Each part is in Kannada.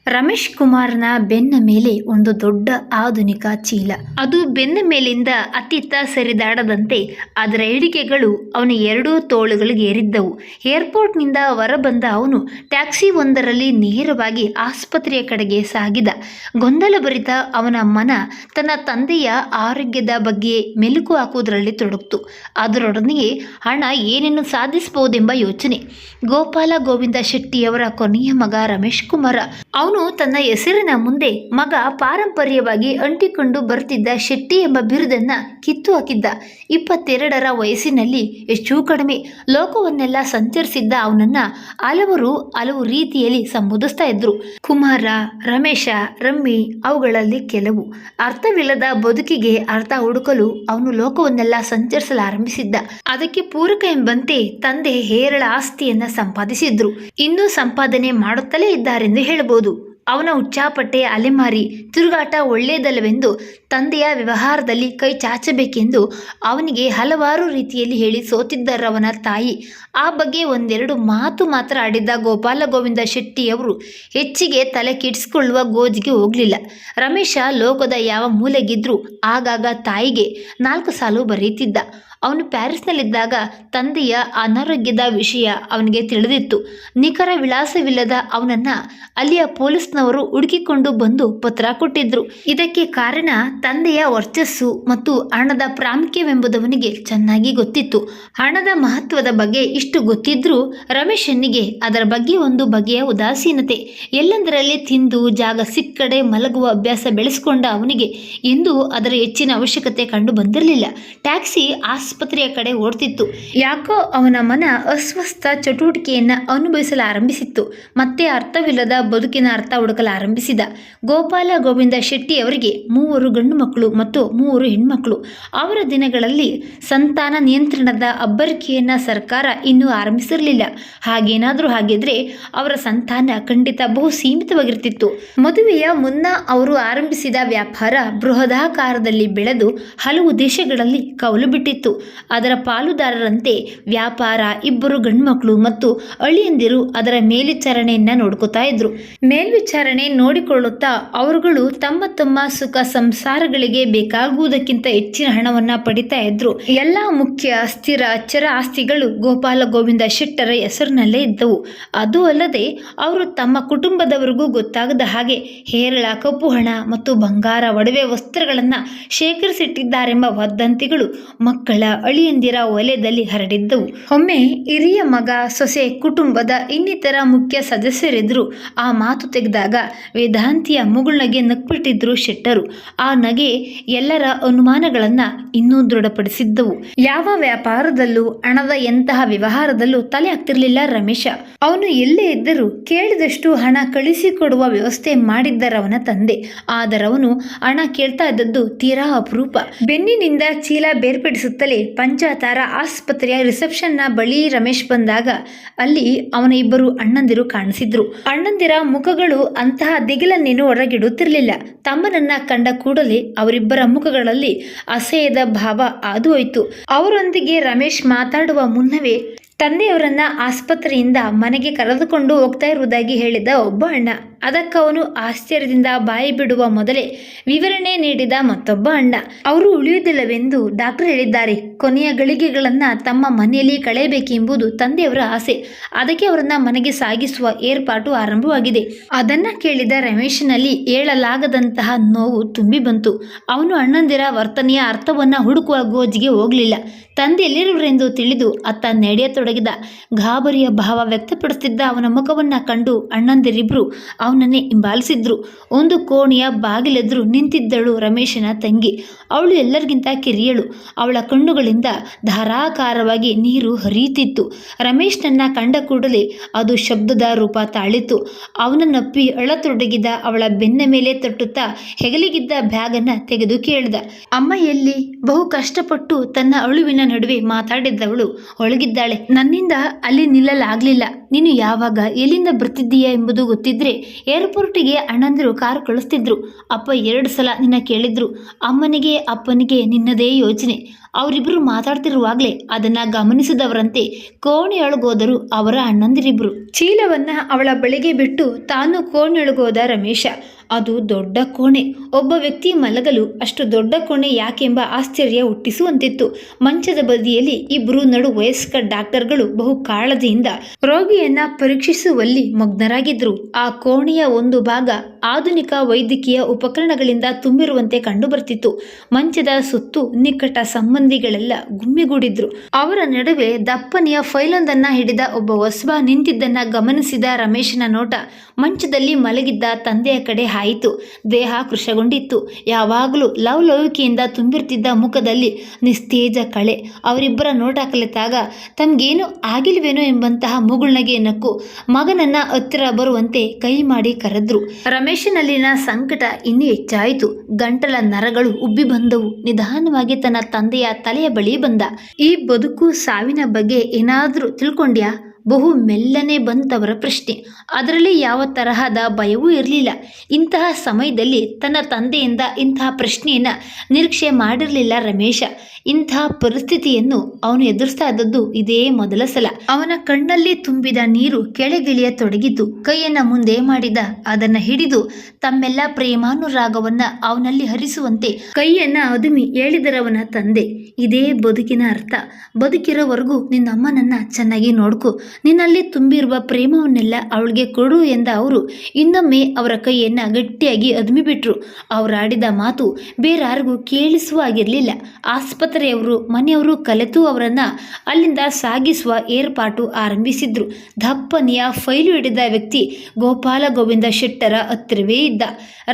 ರಮೇಶ್ ಕುಮಾರ್ನ ಬೆನ್ನ ಮೇಲೆ ಒಂದು ದೊಡ್ಡ ಆಧುನಿಕ ಚೀಲ. ಅದು ಬೆನ್ನ ಮೇಲಿಂದ ಅತ್ತಿತ್ತ ಸರಿದಾಡದಂತೆ ಅದರ ಇಳಿಕೆಗಳು ಅವನ ಎರಡೂ ತೋಳುಗಳಿಗೆ ಏರಿದ್ದವು. ಏರ್ಪೋರ್ಟ್ನಿಂದ ಹೊರಬಂದ ಅವನು ಟ್ಯಾಕ್ಸಿ ಒಂದರಲ್ಲಿ ನೇರವಾಗಿ ಆಸ್ಪತ್ರೆಯ ಕಡೆಗೆ ಸಾಗಿದ. ಗೊಂದಲಭರಿತ ಅವನ ಮನ ತನ್ನ ತಂದೆಯ ಆರೋಗ್ಯದ ಬಗ್ಗೆ ಮೆಲುಕು ಹಾಕುವುದರಲ್ಲಿ ತೊಡಗಿತು. ಅದರೊಡನೆಯೇ ಹಣ ಏನೇನು ಸಾಧಿಸಬಹುದೆಂಬ ಯೋಚನೆ. ಗೋಪಾಲ ಗೋವಿಂದ ಶೆಟ್ಟಿಯವರ ಕೊನೆಯ ಮಗ ರಮೇಶ್ ಕುಮಾರ. ಅವನು ತನ್ನ ಹೆಸರಿನ ಮುಂದೆ ಮಗ ಪಾರಂಪರ್ಯವಾಗಿ ಅಂಟಿಕೊಂಡು ಬರುತ್ತಿದ್ದ ಶೆಟ್ಟಿ ಎಂಬ ಬಿರುದನ್ನ ಕಿತ್ತು ಹಾಕಿದ್ದ. 22ರ ವಯಸ್ಸಿನಲ್ಲಿ ಹೆಚ್ಚು ಕಡಿಮೆ ಲೋಕವನ್ನೆಲ್ಲ ಸಂಚರಿಸಿದ್ದ ಅವನನ್ನ ಹಲವು ರೀತಿಯಲ್ಲಿ ಸಂಬೋಧಿಸ್ತಾ ಇದ್ರು. ಕುಮಾರ, ರಮೇಶ, ರಮ್ಮಿ ಅವುಗಳಲ್ಲಿ ಕೆಲವು. ಅರ್ಥವಿಲ್ಲದ ಬದುಕಿಗೆ ಅರ್ಥ ಹುಡುಕಲು ಅವನು ಲೋಕವನ್ನೆಲ್ಲ ಸಂಚರಿಸಲಾರಂಭಿಸಿದ್ದ. ಅದಕ್ಕೆ ಪೂರಕ ಎಂಬಂತೆ ತಂದೆ ಹೇರಳ ಆಸ್ತಿಯನ್ನ ಸಂಪಾದಿಸಿದ್ರು. ಇನ್ನೂ ಸಂಪಾದನೆ ಮಾಡುತ್ತಲೇ ಇದ್ದಾರೆಂದು ಹೇಳಬಹುದು. ಅವನ ಉಚ್ಚಾಪಟ್ಟೆ ಅಲೆಮಾರಿ ತಿರುಗಾಟ ಒಳ್ಳೆಯದಲ್ಲವೆಂದು ತಂದೆಯ ವ್ಯವಹಾರದಲ್ಲಿ ಕೈ ಚಾಚಬೇಕೆಂದು ಅವನಿಗೆ ಹಲವಾರು ರೀತಿಯಲ್ಲಿ ಹೇಳಿ ಸೋತಿದ್ದರವನ ತಾಯಿ. ಆ ಬಗ್ಗೆ ಒಂದೆರಡು ಮಾತು ಮಾತ್ರ ಆಡಿದ್ದ ಗೋಪಾಲ ಗೋವಿಂದ ಶೆಟ್ಟಿಯವರು ಹೆಚ್ಚಿಗೆ ತಲೆ ಕೆಡಿಸಿಕೊಳ್ಳುವ ಗೋಜಿಗೆ ಹೋಗಲಿಲ್ಲ. ರಮೇಶ ಲೋಕದ ಯಾವ ಮೂಲೆಗಿದ್ರೂ ಆಗಾಗ ತಾಯಿಗೆ 4 ಸಾಲು ಬರೆಯುತ್ತಿದ್ದ. ಅವನು ಪ್ಯಾರಿಸ್ನಲ್ಲಿದ್ದಾಗ ತಂದೆಯ ಅನಾರೋಗ್ಯದ ವಿಷಯ ಅವನಿಗೆ ತಿಳಿದಿತ್ತು. ನಿಖರ ವಿಳಾಸವಿಲ್ಲದ ಅವನನ್ನು ಅಲ್ಲಿಯ ಪೊಲೀಸ್ನವರು ಹುಡುಕಿಕೊಂಡು ಬಂದು ಪತ್ರ ಕೊಟ್ಟಿದ್ರು. ಇದಕ್ಕೆ ಕಾರಣ ತಂದೆಯ ವರ್ಚಸ್ಸು ಮತ್ತು ಹಣದ ಪ್ರಾಮುಖ್ಯವೆಂಬುದವನಿಗೆ ಚೆನ್ನಾಗಿ ಗೊತ್ತಿತ್ತು. ಹಣದ ಮಹತ್ವದ ಬಗ್ಗೆ ಇಷ್ಟು ಗೊತ್ತಿದ್ರೂ ರಮೇಶನಿಗೆ ಅದರ ಬಗ್ಗೆ ಒಂದು ಬಗೆಯ ಉದಾಸೀನತೆ. ಎಲ್ಲೆಂದರಲ್ಲಿ ತಿಂದು ಜಾಗ ಸಿಕ್ಕಡೆ ಮಲಗುವ ಅಭ್ಯಾಸ ಬೆಳೆಸಿಕೊಂಡ ಅವನಿಗೆ ಎಂದೂ ಅದರ ಹೆಚ್ಚಿನ ಅವಶ್ಯಕತೆ ಕಂಡು ಬಂದಿರಲಿಲ್ಲ. ಟ್ಯಾಕ್ಸಿ ಆಸ್ಪತ್ರೆಯ ಕಡೆ ಓಡ್ತಿತ್ತು. ಯಾಕೋ ಅವನ ಮನ ಅಸ್ವಸ್ಥ ಚಟುವಟಿಕೆಯನ್ನು ಅನುಭವಿಸಲಾರಂಭಿಸಿತ್ತು. ಮತ್ತೆ ಅರ್ಥವಿಲ್ಲದ ಬದುಕಿನ ಅರ್ಥ ಹುಡುಕಲಾರಂಭಿಸಿದ. ಗೋಪಾಲ ಗೋವಿಂದ ಶೆಟ್ಟಿ ಅವರಿಗೆ 3 ಗಂಡು ಮಕ್ಕಳು ಮತ್ತು 3 ಹೆಣ್ಮಕ್ಕಳು. ಅವರ ದಿನಗಳಲ್ಲಿ ಸಂತಾನ ನಿಯಂತ್ರಣದ ಅಬ್ಬರಿಕೆಯನ್ನು ಸರ್ಕಾರ ಇನ್ನೂ ಆರಂಭಿಸಿರಲಿಲ್ಲ. ಹಾಗೇನಾದರೂ ಆಗಿದ್ರೆ ಅವರ ಸಂತಾನ ಖಂಡಿತ ಬಹು ಸೀಮಿತವಾಗಿರ್ತಿತ್ತು. ಮದುವೆಯ ಮುನ್ನ ಅವರು ಆರಂಭಿಸಿದ ವ್ಯಾಪಾರ ಬೃಹದಾಕಾರದಲ್ಲಿ ಬೆಳೆದು ಹಲವು ದೇಶಗಳಲ್ಲಿ ಕೌಲು ಬಿಟ್ಟಿತ್ತು. ಅದರ ಪಾಲುದಾರರಂತೆ ವ್ಯಾಪಾರ 2 ಗಂಡ್ಮಕ್ಳು ಮತ್ತು ಅಳಿಯಂದಿರು ಅದರ ಮೇಲ್ವಿಚಾರಣೆಯನ್ನ ನೋಡ್ಕೋತಾ ಇದ್ರು. ಮೇಲ್ವಿಚಾರಣೆ ನೋಡಿಕೊಳ್ಳುತ್ತಾ ಅವರುಗಳು ತಮ್ಮ ಸುಖ ಸಂಸಾರಗಳಿಗೆ ಬೇಕಾಗುವುದಕ್ಕಿಂತ ಹೆಚ್ಚಿನ ಹಣವನ್ನ ಪಡಿತಾ ಇದ್ರು. ಎಲ್ಲ ಮುಖ್ಯ ಸ್ಥಿರ ಅಚರ ಆಸ್ತಿಗಳು ಗೋಪಾಲ ಗೋವಿಂದ ಶೆಟ್ಟರ ಹೆಸರಿನಲ್ಲೇ ಇದ್ದವು. ಅದು ಅಲ್ಲದೆ ಅವರು ತಮ್ಮ ಕುಟುಂಬದವರಿಗೂ ಗೊತ್ತಾಗದ ಹಾಗೆ ಹೇರಳ ಕಪ್ಪು ಹಣ ಮತ್ತು ಬಂಗಾರ ಒಡವೆ ವಸ್ತ್ರಗಳನ್ನ ಶೇಖರಿಸಿಟ್ಟಿದ್ದಾರೆಂಬ ವದಂತಿಗಳು ಮಕ್ಕಳ ಅಳಿಯಂದಿರ ವಲಯದಲ್ಲಿ ಹರಡಿದ್ದವು. ಒಮ್ಮೆ ಹಿರಿಯ ಮಗ, ಸೊಸೆ, ಕುಟುಂಬದ ಇನ್ನಿತರ ಮುಖ್ಯ ಸದಸ್ಯರೆದುರು ಆ ಮಾತು ತೆಗೆದಾಗ ವೇದಾಂತಿಯ ಮುಗುಳ್ನಗೆ ನಕ್ಬಿಟ್ಟಿದ್ರು ಶೆಟ್ಟರು. ಆ ನಗೆ ಎಲ್ಲರ ಅನುಮಾನಗಳನ್ನ ಇನ್ನೂ ದೃಢಪಡಿಸಿದ್ದವು. ಯಾವ ವ್ಯಾಪಾರದಲ್ಲೂ ಹಣದ ಎಂತಹ ವ್ಯವಹಾರದಲ್ಲೂ ತಲೆ ಹಾಕ್ತಿರ್ಲಿಲ್ಲ ರಮೇಶ. ಅವನು ಎಲ್ಲೇ ಇದ್ದರೂ ಕೇಳಿದಷ್ಟು ಹಣ ಕಳಿಸಿಕೊಡುವ ವ್ಯವಸ್ಥೆ ಮಾಡಿದ್ದರವನ ತಂದೆ. ಆದರವನು ಹಣ ಕೇಳ್ತಾ ಇದ್ದದ್ದು ತೀರಾ ಅಪರೂಪ. ಬೆನ್ನಿನಿಂದ ಚೀಲ ಬೇರ್ಪಡಿಸುತ್ತಲೇ ಪಂಚಾತಾರ ಆಸ್ಪತ್ರೆಯ ರಿಸೆಪ್ಷನ್ನ ಬಳಿ ರಮೇಶ್ ಬಂದಾಗ ಅಲ್ಲಿ ಅವನ 2 ಅಣ್ಣಂದಿರು ಕಾಣಿಸಿದ್ರು. ಅಣ್ಣಂದಿರ ಮುಖಗಳು ಅಂತಹ ದಿಗಿಲನ್ನೇನು ಹೊರಗಿಡುತ್ತಿರಲಿಲ್ಲ. ತಮ್ಮನನ್ನ ಕಂಡ ಕೂಡಲೇ ಅವರಿಬ್ಬರ ಮುಖಗಳಲ್ಲಿ ಅಸಹ್ಯದ ಭಾವ ಹಾದು ಹೋಯಿತು. ಅವರೊಂದಿಗೆ ರಮೇಶ್ ಮಾತಾಡುವ ಮುನ್ನವೇ ತಂದೆಯವರನ್ನ ಆಸ್ಪತ್ರೆಯಿಂದ ಮನೆಗೆ ಕರೆದುಕೊಂಡು ಹೋಗ್ತಾ ಇರುವುದಾಗಿ ಹೇಳಿದ ಒಬ್ಬ ಅಣ್ಣ. ಅದಕ್ಕವನು ಆಶ್ಚರ್ಯದಿಂದ ಬಾಯಿ ಬಿಡುವ ಮೊದಲೇ ವಿವರಣೆ ನೀಡಿದ ಮತ್ತೊಬ್ಬ ಅಣ್ಣ. ಅವರು ಉಳಿಯುವುದಿಲ್ಲವೆಂದು ಡಾಕ್ಟರ್ ಹೇಳಿದ್ದಾರೆ. ಕೊನೆಯ ಗಳಿಗೆಗಳನ್ನ ತಮ್ಮ ಮನೆಯಲ್ಲಿ ಕಳೆಯಬೇಕೆಂಬುದು ತಂದೆಯವರ ಆಸೆ. ಅದಕ್ಕೆ ಅವರನ್ನ ಮನೆಗೆ ಸಾಗಿಸುವ ಏರ್ಪಾಟು ಆರಂಭವಾಗಿದೆ. ಅದನ್ನ ಕೇಳಿದ ರಮೇಶನಲ್ಲಿ ಹೇಳಲಾಗದಂತಹ ನೋವು ತುಂಬಿ ಬಂತು. ಅವನು ಅಣ್ಣಂದಿರ ವರ್ತನೆಯ ಅರ್ಥವನ್ನ ಹುಡುಕುವ ಗೋಜಿಗೆ ಹೋಗಲಿಲ್ಲ. ತಂದೆ ಎಲ್ಲಿರುವರೆಂದು ತಿಳಿದು ಅತ್ತ ನಡೆಯತೊಡಗಿದ. ಗಾಬರಿಯ ಭಾವ ವ್ಯಕ್ತಪಡಿಸುತ್ತಿದ್ದ ಅವನ ಮುಖವನ್ನ ಕಂಡು ಅಣ್ಣಂದಿರಿಬ್ರು ಅವನನ್ನೇ ಹಿಂಬಾಲಿಸಿದ್ರು. ಒಂದು ಕೋಣೆಯ ಬಾಗಿಲೆದುರು ನಿಂತಿದ್ದಳು ರಮೇಶನ ತಂಗಿ. ಅವಳು ಎಲ್ಲರಿಗಿಂತ ಕಿರಿಯಳು. ಅವಳ ಕಣ್ಣುಗಳಿಂದ ಧಾರಾಕಾರವಾಗಿ ನೀರು ಹರಿಯುತ್ತಿತ್ತು. ರಮೇಶ್ನನ್ನ ಕಂಡ ಕೂಡಲೇ ಅದು ಶಬ್ದದ ರೂಪ ತಾಳಿತು. ಅವನನ್ನಪ್ಪಿ ಅಳತೊಡಗಿದ ಅವಳ ಬೆನ್ನ ಮೇಲೆ ತಟ್ಟುತ್ತಾ ಹೆಗಲಿಗಿದ್ದ ಬ್ಯಾಗನ್ನ ತೆಗೆದು ಕೇಳಿದ, ಅಮ್ಮ ಎಲ್ಲಿ? ಬಹು ಕಷ್ಟಪಟ್ಟು ತನ್ನ ಅಳುವಿನ ನಡುವೆ ಮಾತಾಡಿದ್ದವಳು ಒಳಗಿದ್ದಾಳೆ. ನನ್ನಿಂದ ಅಲ್ಲಿ ನಿಲ್ಲಲಾಗ್ಲಿಲ್ಲ. ನೀನು ಯಾವಾಗ ಎಲ್ಲಿಂದ ಬರ್ತಿದ್ದೀಯಾ ಎಂಬುದು ಗೊತ್ತಿದ್ರೆ ಏರ್ಪೋರ್ಟಿಗೆ ಅಣ್ಣಂದಿರು ಕಾರು ಕಳಿಸ್ತಿದ್ರು. ಅಪ್ಪ 2 ಸಲ ನಿನ್ನ ಕೇಳಿದ್ರು. ಅಮ್ಮನಿಗೆ ಅಪ್ಪನಿಗೆ ನಿನ್ನದೇ ಯೋಚನೆ. ಅವರಿಬ್ಬರು ಮಾತಾಡ್ತಿರುವಾಗಲೇ ಅದನ್ನ ಗಮನಿಸಿದವರಂತೆ ಕೋಣೆಯೊಳಗೋದರು ಅವರ ಅಣ್ಣಂದಿರಿಬ್ರು. ಚೀಲವನ್ನ ಅವಳ ಬಳಿಗೆ ಬಿಟ್ಟು ತಾನು ಕೋಣೆಯೊಳಗೋದ ರಮೇಶ. ಅದು ದೊಡ್ಡ ಕೋಣೆ. ಒಬ್ಬ ವ್ಯಕ್ತಿ ಮಲಗಲು ಅಷ್ಟು ದೊಡ್ಡ ಕೋಣೆ ಯಾಕೆಂಬ ಆಶ್ಚರ್ಯ ಹುಟ್ಟಿಸುವಂತಿತ್ತು. ಮಂಚದ ಬದಿಯಲ್ಲಿ ಇಬ್ಬರು ನಡು ವಯಸ್ಕ ಡಾಕ್ಟರ್ಗಳು ಬಹು ಕಾಳಜಿಯಿಂದ ರೋಗಿಯನ್ನ ಪರೀಕ್ಷಿಸುವಲ್ಲಿ ಮಗ್ನರಾಗಿದ್ರು. ಆ ಕೋಣೆಯ ಒಂದು ಭಾಗ ಆಧುನಿಕ ವೈದ್ಯಕೀಯ ಉಪಕರಣಗಳಿಂದ ತುಂಬಿರುವಂತೆ ಕಂಡು ಬರ್ತಿತ್ತು. ಮಂಚದ ಸುತ್ತು ನಿಕಟ ಸಂಬಂಧಿಗಳೆಲ್ಲ ಗುಮ್ಮಿಗೂಡಿದ್ರು. ಅವರ ನಡುವೆ ದಪ್ಪನೆಯ ಫೈಲೊಂದನ್ನ ಹಿಡಿದ ಒಬ್ಬ ಹೊಸಬ ನಿಂತಿದ್ದನ್ನ ಗಮನಿಸಿದ ರಮೇಶನ ನೋಟ ಮಂಚದಲ್ಲಿ ಮಲಗಿದ್ದ ತಂದೆಯ ಕಡೆ ಹಾಯಿತು. ದೇಹ ಕೃಶಗೊಂಡಿತ್ತು. ಯಾವಾಗಲೂ ಲವಲವಿಕೆಯಿಂದ ತುಂಬಿರ್ತಿದ್ದ ಮುಖದಲ್ಲಿ ನಿಸ್ತೇಜ ಕಳೆ. ಅವರಿಬ್ಬರ ನೋಟ ಕಲಿತಾಗ ತಮ್ಗೇನು ಆಗಿಲ್ವೇನೋ ಎಂಬಂತಹ ಮುಗುಳ್ನಗೆ ನಕ್ಕು ಮಗನನ್ನ ಹತ್ತಿರ ಬರುವಂತೆ ಕೈ ಮಾಡಿ ಕರೆದ್ರು. ರಮೇಶನಲ್ಲಿನ ಸಂಕಟ ಇನ್ನೂ ಹೆಚ್ಚಾಯಿತು. ಗಂಟಲ ನರಗಳು ಉಬ್ಬಿ ಬಂದವು. ನಿಧಾನವಾಗಿ ತನ್ನ ತಂದೆಯ ತಲೆಯ ಬಳಿ ಬಂದ. ಈ ಬದುಕು ಸಾವಿನ ಬಗ್ಗೆ ಏನಾದ್ರೂ ತಿಳ್ಕೊಂಡ್ಯಾ? ಬಹು ಮೆಲ್ಲನೆ ಬಂತವರ ಪ್ರಶ್ನೆ. ಅದರಲ್ಲಿ ಯಾವ ತರಹದ ಭಯವೂ ಇರಲಿಲ್ಲ. ಇಂತಹ ಸಮಯದಲ್ಲಿ ತನ್ನ ತಂದೆಯಿಂದ ಇಂತಹ ಪ್ರಶ್ನೆಯನ್ನು ನಿರೀಕ್ಷೆ ಮಾಡಿರಲಿಲ್ಲ ರಮೇಶ. ಇಂತಹ ಪರಿಸ್ಥಿತಿಯನ್ನು ಅವನು ಎದುರಿಸ್ತಾ ಇದ್ದದ್ದು ಇದೇ ಮೊದಲ ಸಲ. ಅವನ ಕಣ್ಣಲ್ಲಿ ತುಂಬಿದ ನೀರು ಕೆಳಗಿಳಿಯತೊಡಗಿತು. ಕೈಯನ್ನ ಮುಂದೆ ಮಾಡಿದ. ಅದನ್ನ ಹಿಡಿದು ತಮ್ಮೆಲ್ಲ ಪ್ರೇಮಾನುರಾಗವನ್ನ ಅವನಲ್ಲಿ ಹರಿಸುವಂತೆ ಕೈಯನ್ನ ಅದುಮಿ ಹೇಳಿದರವನ ತಂದೆ. ಇದೇ ಬದುಕಿನ ಅರ್ಥ. ಬದುಕಿರೋವರೆಗೂ ನಿನ್ನಮ್ಮನನ್ನ ಚೆನ್ನಾಗಿ ನೋಡ್ಕೊ. ನಿನ್ನಲ್ಲಿ ತುಂಬಿರುವ ಪ್ರೇಮವನ್ನೆಲ್ಲ ಅವಳಿಗೆ ಕೊಡು ಎಂದ ಅವರು ಇನ್ನೊಮ್ಮೆ ಅವರ ಕೈಯನ್ನ ಗಟ್ಟಿಯಾಗಿ ಅದುಮಿಬಿಟ್ರು. ಅವರಾಡಿದ ಮಾತು ಬೇರಾರಿಗೂ ಕೇಳಿಸುವ ಆಗಿರಲಿಲ್ಲ. ಆಸ್ಪತ್ರೆಯವರು ಮನೆಯವರು ಕಲೆತು ಅವರನ್ನ ಅಲ್ಲಿಂದ ಸಾಗಿಸುವ ಏರ್ಪಾಟು ಆರಂಭಿಸಿದ್ರು. ದಪ್ಪನೆಯ ಫೈಲು ಹಿಡಿದ ವ್ಯಕ್ತಿ ಗೋಪಾಲ ಗೋವಿಂದ ಶೆಟ್ಟರ ಹತ್ತಿರವೇ ಇದ್ದ.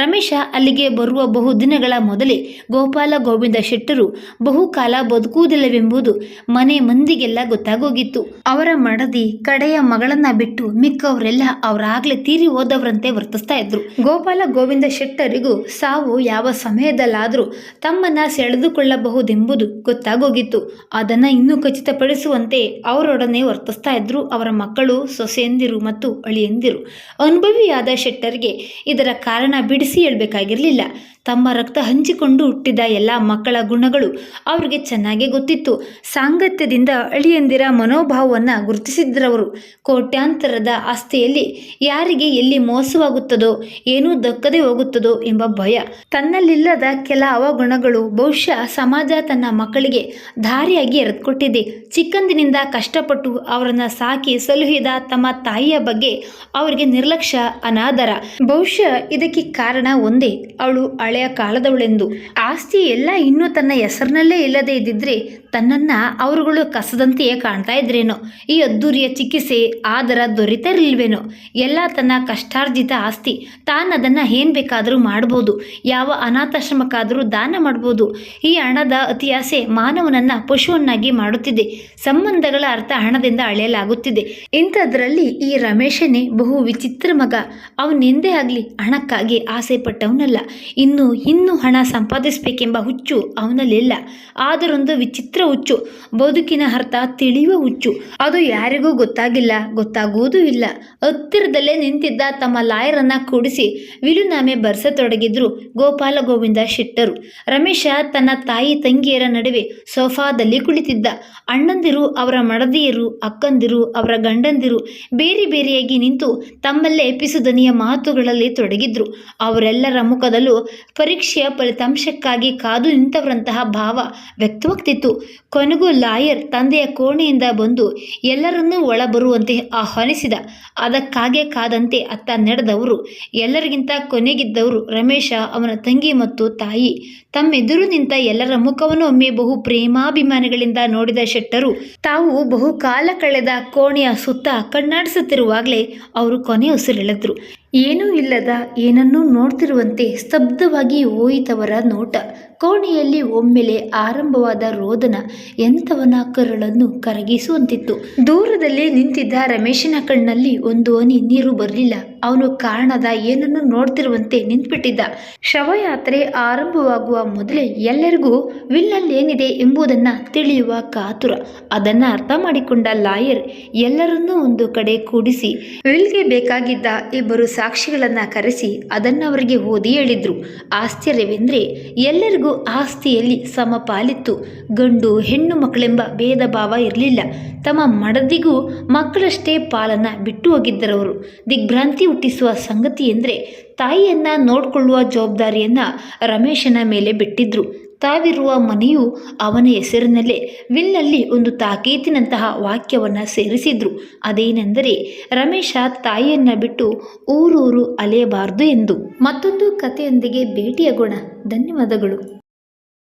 ರಮೇಶ ಅಲ್ಲಿಗೆ ಬರುವ ಬಹುದಿನಗಳ ಮೊದಲೇ ಗೋಪಾಲ ಗೋವಿಂದ ಶೆಟ್ಟರು ಬಹುಕಾಲ ಬದುಕುವುದಿಲ್ಲವೆಂಬುದು ಮನೆ ಮಂದಿಗೆಲ್ಲ ಗೊತ್ತಾಗೋಗಿತ್ತು. ಅವರ ಮಡದಿ ಕಡೆಯ ಮಗಳನ್ನ ಬಿಟ್ಟು ಮಿಕ್ಕವರೆಲ್ಲ ಅವರಾಗ್ಲೇ ತೀರಿ ಹೋದವರಂತೆ ವರ್ತಿಸ್ತಾ ಇದ್ರು. ಗೋಪಾಲ ಗೋವಿಂದ ಶೆಟ್ಟರಿಗೂ ಸಾವು ಯಾವ ಸಮಯದಲ್ಲಾದ್ರೂ ತಮ್ಮನ್ನ ಸೆಳೆದುಕೊಳ್ಳಬಹುದೆಂಬುದು ಗೊತ್ತಾಗೋಗಿತ್ತು. ಅದನ್ನ ಇನ್ನೂ ಖಚಿತಪಡಿಸುವಂತೆ ಅವರೊಡನೆ ವರ್ತಿಸ್ತಾ ಇದ್ರು ಅವರ ಮಕ್ಕಳು, ಸೊಸೆಯಂದಿರು ಮತ್ತು ಅಳಿಯಂದಿರು. ಅನುಭವಿಯಾದ ಶೆಟ್ಟರ್ಗೆ ಇದರ ಕಾರಣ ಬಿಡಿಸಿ ಹೇಳ್ಬೇಕಾಗಿರ್ಲಿಲ್ಲ. ತಮ್ಮ ರಕ್ತ ಹಂಚಿಕೊಂಡು ಹುಟ್ಟಿದ ಎಲ್ಲ ಮಕ್ಕಳ ಗುಣಗಳು ಅವರಿಗೆ ಚೆನ್ನಾಗಿ ಗೊತ್ತಿತ್ತು. ಸಾಂಗತ್ಯದಿಂದ ಅಳಿಯಂದಿರ ಮನೋಭಾವವನ್ನು ಗುರುತಿಸಿದ್ರವರು. ಕೋಟ್ಯಾಂತರದ ಆಸ್ತಿಯಲ್ಲಿ ಯಾರಿಗೆ ಎಲ್ಲಿ ಮೋಸವಾಗುತ್ತದೋ, ಏನೂ ದಕ್ಕದೆ ಹೋಗುತ್ತದೋ ಎಂಬ ಭಯ. ತನ್ನಲ್ಲಿಲ್ಲದ ಕೆಲ ಅವಗುಣಗಳು ಬಹುಶಃ ಸಮಾಜ ತನ್ನ ಮಕ್ಕಳಿಗೆ ದಾರಿಯಾಗಿ ಎರೆದುಕೊಟ್ಟಿದೆ. ಚಿಕ್ಕಂದಿನಿಂದ ಕಷ್ಟಪಟ್ಟು ಅವರನ್ನು ಸಾಕಿ ಸಲುಹಿದ ತಮ್ಮ ತಾಯಿಯ ಬಗ್ಗೆ ಅವರಿಗೆ ನಿರ್ಲಕ್ಷ್ಯ, ಅನಾದರ. ಬಹುಶಃ ಇದಕ್ಕೆ ಕಾರಣ ಒಂದೇ, ಅವಳು ಹಳೆಯ ಕಾಲದವಳೆಂದು. ಆಸ್ತಿ ಎಲ್ಲ ಇನ್ನೂ ತನ್ನ ಹೆಸರಿನಲ್ಲೇ ಇಲ್ಲದೆ ಇದ್ದಿದ್ರೆ ತನ್ನನ್ನ ಅವರುಗಳು ಕಸದಂತೆಯೇ ಕಾಣ್ತಾ ಇದ್ರೇನೋ. ಈ ಅದ್ದೂರಿಯ ಚಿಕಿತ್ಸೆ ಆದರ ದೊರೆತಿರಲಿಲ್ವೇನೋ. ಎಲ್ಲ ತನ್ನ ಕಷ್ಟಾರ್ಜಿತ ಆಸ್ತಿ. ತಾನದನ್ನು ಏನು ಬೇಕಾದರೂ ಮಾಡ್ಬೋದು. ಯಾವ ಅನಾಥಾಶ್ರಮಕ್ಕಾದರೂ ದಾನ ಮಾಡ್ಬೋದು. ಈ ಹಣದ ಅತಿಯಾಸೆ ಮಾನವನನ್ನ ಪಶುವನ್ನಾಗಿ ಮಾಡುತ್ತಿದೆ. ಸಂಬಂಧಗಳ ಅರ್ಥ ಹಣದಿಂದ ಅಳೆಯಲಾಗುತ್ತಿದೆ. ಇಂಥದ್ರಲ್ಲಿ ಈ ರಮೇಶನೇ ಬಹು ವಿಚಿತ್ರ ಮಗ. ಅವನೆಂದೇ ಆಗಲಿ ಹಣಕ್ಕಾಗಿ ಆಸೆ ಪಟ್ಟವನಲ್ಲ. ಇನ್ನೂ ಹಣ ಸಂಪಾದಿಸಬೇಕೆಂಬ ಹುಚ್ಚು ಅವನಲ್ಲಿಲ್ಲ. ಆದರೊಂದು ವಿಚಿತ್ರ ಹುಚ್ಚು, ಬದುಕಿನ ಅರ್ಥ ತಿಳಿಯುವ ಹುಚ್ಚು. ಅದು ಯಾರಿಗೂ ಗೊತ್ತಾಗಿಲ್ಲ, ಗೊತ್ತಾಗುವುದೂ ಇಲ್ಲ. ಹತ್ತಿರದಲ್ಲೇ ನಿಂತಿದ್ದ ತಮ್ಮ ಲಾಯರನ್ನ ಕೂಡಿಸಿ ವಿಲುನಾಮೆ ಬರೆಸತೊಡಗಿದ್ರು ಗೋಪಾಲ ಗೋವಿಂದ ಶೆಟ್ಟರು. ರಮೇಶ ತನ್ನ ತಾಯಿ ತಂಗಿಯರ ನಡುವೆ ಸೋಫಾದಲ್ಲಿ ಕುಳಿತಿದ್ದ. ಅಣ್ಣಂದಿರು, ಅವರ ಮಡದಿಯರು, ಅಕ್ಕಂದಿರು, ಅವರ ಗಂಡಂದಿರು ಬೇರೆ ಬೇರೆಯಾಗಿ ನಿಂತು ತಮ್ಮಲ್ಲೇ ಪಿಸುದನಿಯ ಮಾತುಗಳಲ್ಲಿ ತೊಡಗಿದ್ರು. ಅವರೆಲ್ಲರ ಮುಖದಲ್ಲೂ ಪರೀಕ್ಷೆಯ ಫಲಿತಾಂಶಕ್ಕಾಗಿ ಕಾದು ನಿಂತವರಂತಹ ಭಾವ ವ್ಯಕ್ತವಾಗ್ತಿತ್ತು. ಕೊನೆಗೂ ಲಾಯರ್ ತಂದೆಯ ಕೋಣೆಯಿಂದ ಬಂದು ಎಲ್ಲರನ್ನೂ ಒಳ ಬರುವಂತೆ ಆಹ್ವಾನಿಸಿದ. ಅದಕ್ಕಾಗೆ ಕಾದಂತೆ ಅತ್ತ ನಡೆದವರು. ಎಲ್ಲರಿಗಿಂತ ಕೊನೆಗಿದ್ದವರು ರಮೇಶ, ಅವನ ತಂಗಿ ಮತ್ತು ತಾಯಿ. ತಮ್ಮೆದುರು ನಿಂತ ಎಲ್ಲರ ಮುಖವನ್ನು ಒಮ್ಮೆ ಬಹು ಪ್ರೇಮಾಭಿಮಾನಿಗಳಿಂದ ನೋಡಿದ ಶೆಟ್ಟರು ತಾವು ಬಹುಕಾಲ ಕಳೆದ ಕೋಣೆಯ ಸುತ್ತ ಕಣ್ಣಾಡಿಸುತ್ತಿರುವಾಗಲೇ ಅವರು ಕೊನೆ ಉಸಿರೆಳೆದ್ರು. ಏನೂ ಇಲ್ಲದ ಏನನ್ನೂ ನೋಡ್ತಿರುವಂತೆ ಸ್ತಬ್ಧವಾಗಿ ಹೋಯಿತವರ ನೋಟ. ಕೋಣೆಯಲ್ಲಿ ಒಮ್ಮೆಲೆ ಆರಂಭವಾದ ರೋದನ ಎಂಥವನ ಕರುಳನ್ನು ಕರಗಿಸುವಂತಿತ್ತು. ದೂರದಲ್ಲಿ ನಿಂತಿದ್ದ ರಮೇಶನ ಕಣ್ಣಲ್ಲಿ ಒಂದು ಹನಿ ನೀರು ಬರಲಿಲ್ಲ. ಅವನು ಕಾಣದ ಏನನ್ನು ನೋಡ್ತಿರುವಂತೆ ನಿಂತ್ಬಿಟ್ಟಿದ್ದ. ಶವಯಾತ್ರೆ ಆರಂಭವಾಗುವ ಮೊದಲೇ ಎಲ್ಲರಿಗೂ ವಿಲ್ನಲ್ಲೇನಿದೆ ಎಂಬುದನ್ನ ತಿಳಿಯುವ ಕಾತುರ. ಅದನ್ನ ಅರ್ಥ ಮಾಡಿಕೊಂಡ ಲಾಯರ್ ಎಲ್ಲರನ್ನೂ ಒಂದು ಕಡೆ ಕೂಡಿಸಿ ವಿಲ್ಗೆ ಬೇಕಾಗಿದ್ದ ಇಬ್ಬರು ಸಾಕ್ಷಿಗಳನ್ನ ಕರೆಸಿ ಅದನ್ನ ಅವರಿಗೆ ಓದಿ ಹೇಳಿದ್ರು. ಆಶ್ಚರ್ಯವೆಂದ್ರೆ ಎಲ್ಲರಿಗೂ ಆಸ್ತಿಯಲ್ಲಿ ಸಮಪಾಲಿತ್ತು. ಗಂಡು ಹೆಣ್ಣು ಮಕ್ಕಳೆಂಬ ಭೇದ ಭಾವ ಇರಲಿಲ್ಲ. ತಮ್ಮ ಮಡದಿಗೂ ಮಕ್ಕಳಷ್ಟೇ ಪಾಲನ್ನ ಬಿಟ್ಟು ಹೋಗಿದ್ದರವರು. ದಿಗ್ಭ್ರಾಂತಿ ಹುಟ್ಟಿಸುವ ಸಂಗತಿ ಎಂದರೆ ತಾಯಿಯನ್ನ ನೋಡ್ಕೊಳ್ಳುವ ಜವಾಬ್ದಾರಿಯನ್ನ ರಮೇಶನ ಮೇಲೆ ಬಿಟ್ಟಿದ್ರು. ತಾವಿರುವ ಮನೆಯು ಅವನ ಹೆಸರಿನಲ್ಲೇ ವಿಲ್ನಲ್ಲಿ ಒಂದು ತಾಕೀತಿನಂತಹ ವಾಕ್ಯವನ್ನು ಸೇರಿಸಿದ್ರು. ಅದೇನೆಂದರೆ ರಮೇಶ ತಾಯಿಯನ್ನ ಬಿಟ್ಟು ಊರೂರು ಅಲೆಯಬಾರದು ಎಂದು. ಮತ್ತೊಂದು ಕಥೆಯೊಂದಿಗೆ ಭೇಟಿಯಾಗೋಣ. ಧನ್ಯವಾದಗಳು.